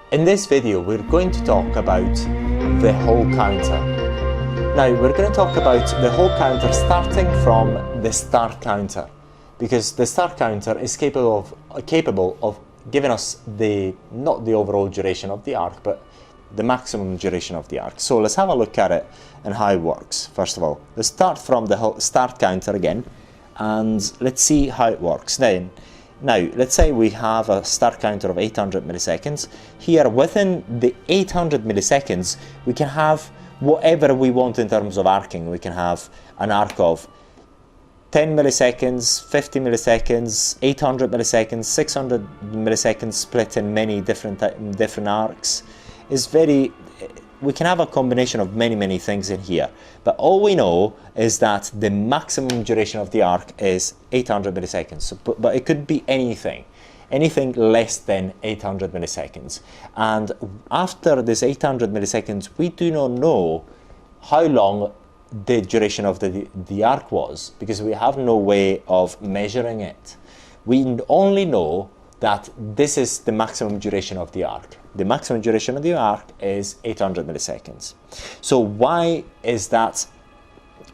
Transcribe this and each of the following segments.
In this video, we're going to talk about the Hall counter. Now, we're going to talk about the Hall counter starting from the start counter, because the start counter is capable of giving us not the overall duration of the arc, but the maximum duration of the arc. So let's have a look at it and how it works. First of all, let's start from the start counter again, and let's see how it works. Now, let's say we have a start counter of 800 milliseconds. Here, within the 800 milliseconds, we can have whatever we want in terms of arcing. We can have an arc of 10 milliseconds, 50 milliseconds, 800 milliseconds, 600 milliseconds, split in many different arcs. We can have a combination of many things in here, but all we know is that the maximum duration of the arc is 800 milliseconds. So, but it could be anything less than 800 milliseconds. And after this 800 milliseconds, we do not know how long the duration of the arc was, because we have no way of measuring it. We only know that this is the maximum duration of the arc. The maximum duration of the arc is 800 milliseconds. So why is that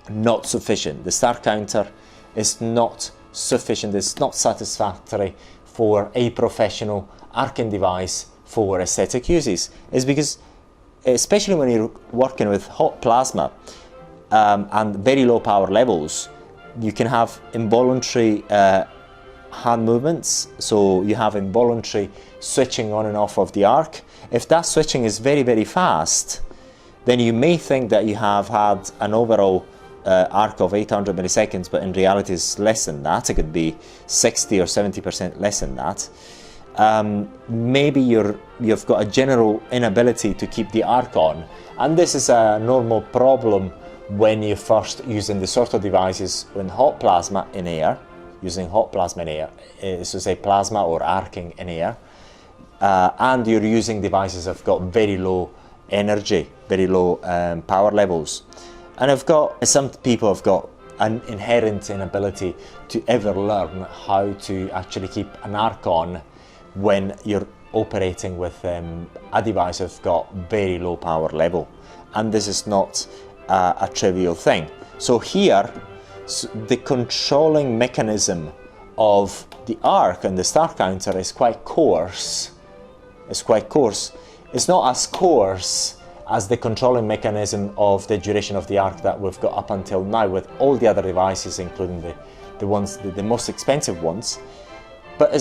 not sufficient? The start counter is not sufficient, it's not satisfactory for a professional arcing device for aesthetic uses. It's because, especially when you're working with hot plasma and very low power levels, you can have involuntary hand movements, so you have involuntary switching on and off of the arc. If that switching is very fast, then you may think that you have had an overall arc of 800 milliseconds, but in reality it's less than that. It could be 60 or 70% less than that. Maybe you've got a general inability to keep the arc on, and this is a normal problem when you're first using the sort of devices with hot plasma in air, using hot plasma in air, so say plasma or arcing in air, and you're using devices that have got very low energy, very low power levels. And some people have got an inherent inability to ever learn how to actually keep an arc on when you're operating with a device that's got very low power level. And this is not a trivial thing. So here, the controlling mechanism of the arc and the start counter is quite coarse. It's not as coarse as the controlling mechanism of the duration of the arc that we've got up until now with all the other devices, including the most expensive ones. But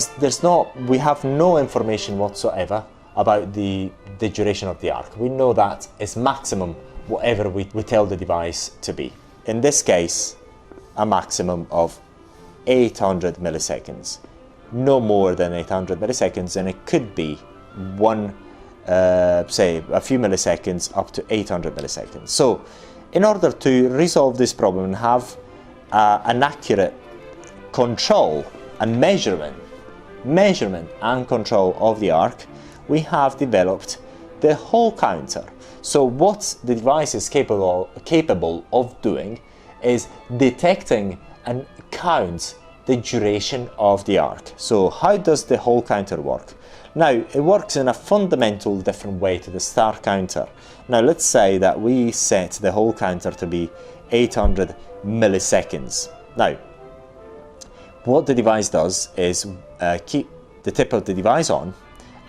we have no information whatsoever about the duration of the arc. We know that it's maximum whatever we tell the device to be. In this case, a maximum of 800 milliseconds, no more than 800 milliseconds, and it could be say a few milliseconds up to 800 milliseconds. So in order to resolve this problem and have an accurate control and measurement and control of the arc, we have developed the Hall counter. So what the device is capable of doing is detecting and count the duration of the arc. So how does the Hall counter work? Now, it works in a fundamental different way to the start counter. Now, let's say that we set the Hall counter to be 800 milliseconds. Now, what the device does is keep the tip of the device on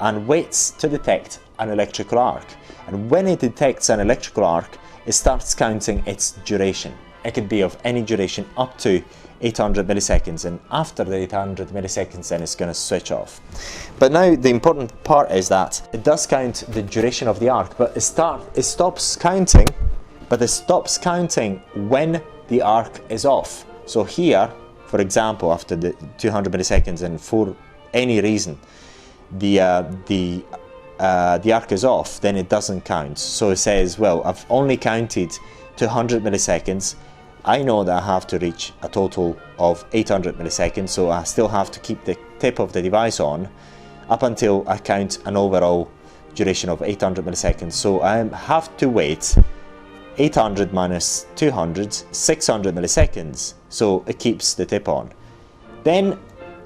and waits to detect an electrical arc. And when it detects an electrical arc, it starts counting its duration. It could be of any duration up to 800 milliseconds, and after the 800 milliseconds then it's going to switch off. But now the important part is that it does count the duration of the arc, but it stops counting when the arc is off. So here, for example, after the 200 milliseconds and for any reason the arc is off, then it doesn't count. So it says, well, I've only counted 200 milliseconds. I know that I have to reach a total of 800 milliseconds, so I still have to keep the tip of the device on up until I count an overall duration of 800 milliseconds. So I have to wait 800 minus 200, 600 milliseconds, so it keeps the tip on. Then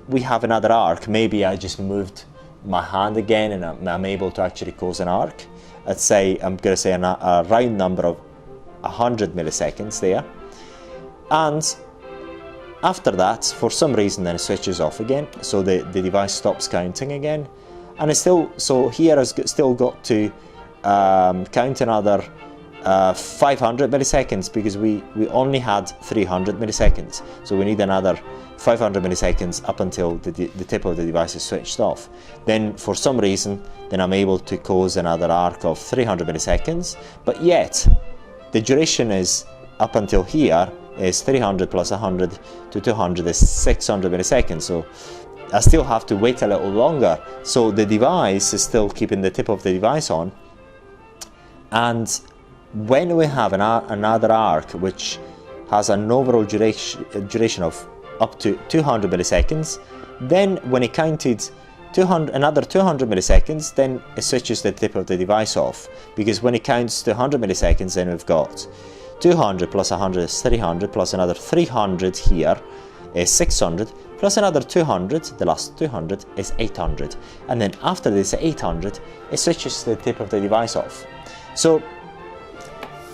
we have another arc. Maybe I just moved my hand again and I'm able to actually cause an arc. Let's say I'm going to say a round number of 100 milliseconds there, and after that, for some reason, then it switches off again, so the device stops counting again, and it's still, so here has still got to count another 500 milliseconds, because we only had 300 milliseconds, so we need another 500 milliseconds up until the tip of the device is switched off. Then for some reason, then I'm able to cause another arc of 300 milliseconds, but yet the duration is up until here is 300 plus 100 to 200 is 600 milliseconds, so I still have to wait a little longer, so the device is still keeping the tip of the device on. And when we have another arc which has an overall duration of up to 200 milliseconds, then when it counted another 200 milliseconds, then it switches the tip of the device off, because when it counts to 100 milliseconds, then we've got 200 plus 100 is 300, plus another 300 here is 600, plus another 200, the last 200 is 800, and then after this 800, it switches the tip of the device off. So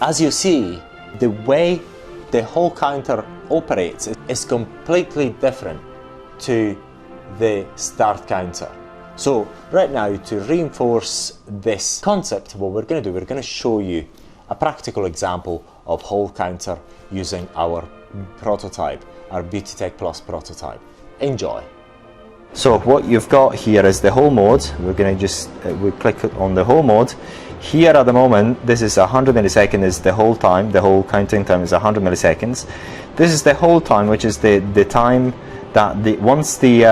as you see, the way the whole counter operates is completely different to the start counter. So right now, to reinforce this concept, what we're going to do, we're going to show you a practical example of whole counter using our prototype, our Beautytech Plus prototype. Enjoy. So what you've got here is the whole mode. We're going to just we click on the whole mode. Here at the moment, this is 100 milliseconds is the whole time. The whole counting time is 100 milliseconds. This is the whole time, which is the time that once the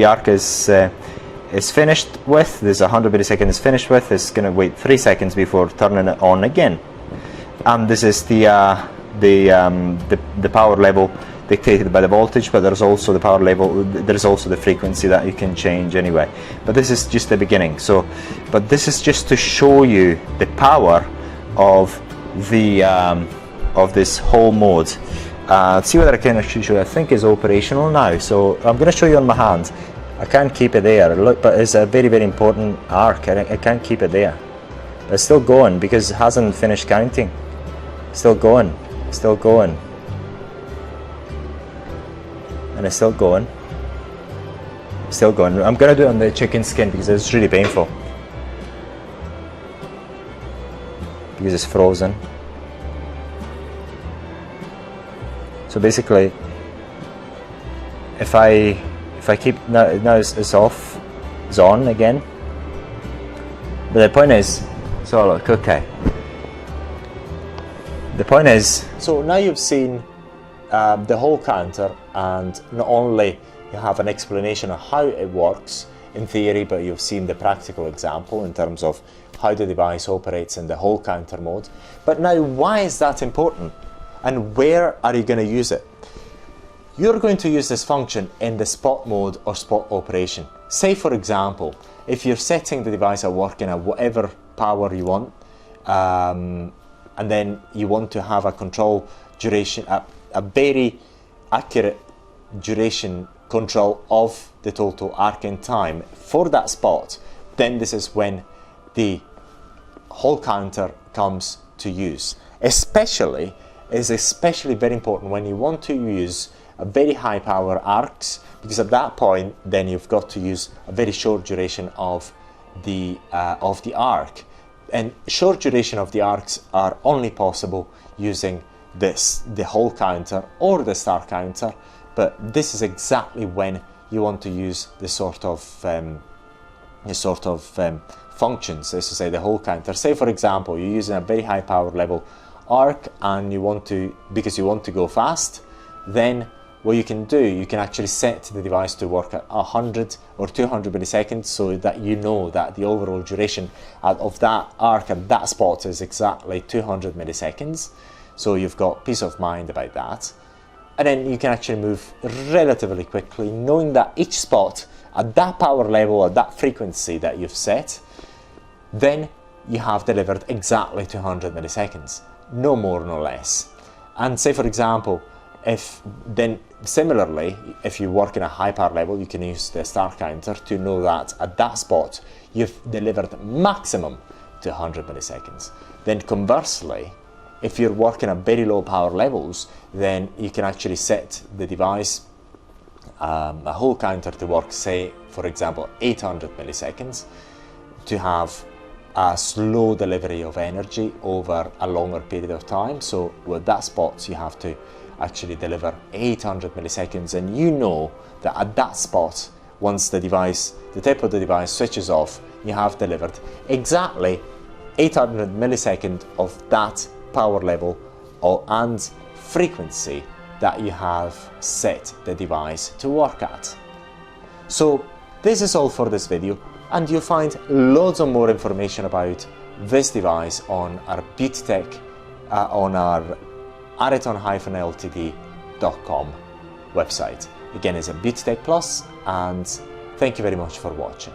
arc is finished with, this 100 milliseconds is finished with, it's going to wait 3 seconds before turning it on again. And this is the power level dictated by the voltage, but there's also the power level, there's also the frequency that you can change anyway. But this is just the beginning. So, but this is just to show you the power of the of this whole mode. See whether I can actually show you. I think it's operational now. So I'm going to show you on my hand. I can't keep it there. Look, but it's a very, very important arc. I can't keep it there. It's still going because it hasn't finished counting. Still going. Still going. And it's still going. Still going. I'm going to do it on the chicken skin because it's really painful. Because it's frozen. So basically, if I keep now it's off, it's on again. But the point is, so look, okay. The point is, so now you've seen the whole counter, and not only you have an explanation of how it works in theory, but you've seen the practical example in terms of how the device operates in the whole counter mode. But now, why is that important? And where are you going to use it? You're going to use this function in the spot mode or spot operation. Say, for example, if you're setting the device at working at whatever power you want, and then you want to have a control duration, a very accurate duration control of the total arcing time for that spot, then this is when the whole counter comes to use. Especially very important when you want to use a very high power arcs, because at that point then you've got to use a very short duration of the arc, and short duration of the arcs are only possible using the whole counter or the start counter. But this is exactly when you want to use this sort of functions, as to say the whole counter. Say, for example, you're using a very high power level arc and you want to, because you want to go fast, then what you can do, you can actually set the device to work at 100 or 200 milliseconds, so that you know that the overall duration of that arc at that spot is exactly 200 milliseconds. So you've got peace of mind about that. And then you can actually move relatively quickly, knowing that each spot at that power level, at that frequency that you've set, then you have delivered exactly 200 milliseconds, no more, no less. And say, for example, Then similarly, if you work in a high power level, you can use the star counter to know that at that spot you've delivered maximum to 100 milliseconds. Then conversely, if you're working at very low power levels, then you can actually set the device, a whole counter, to work, say, for example, 800 milliseconds, to have a slow delivery of energy over a longer period of time. So with that spot, you have to actually deliver 800 milliseconds, and you know that at that spot, once the tip of the device switches off, you have delivered exactly 800 milliseconds of that power level and frequency that you have set the device to work at. So this is all for this video, and you'll find loads of more information about this device on our Beautytech, on our Areton-ltd.com website. Again, it's a Beautytech Plus, and thank you very much for watching.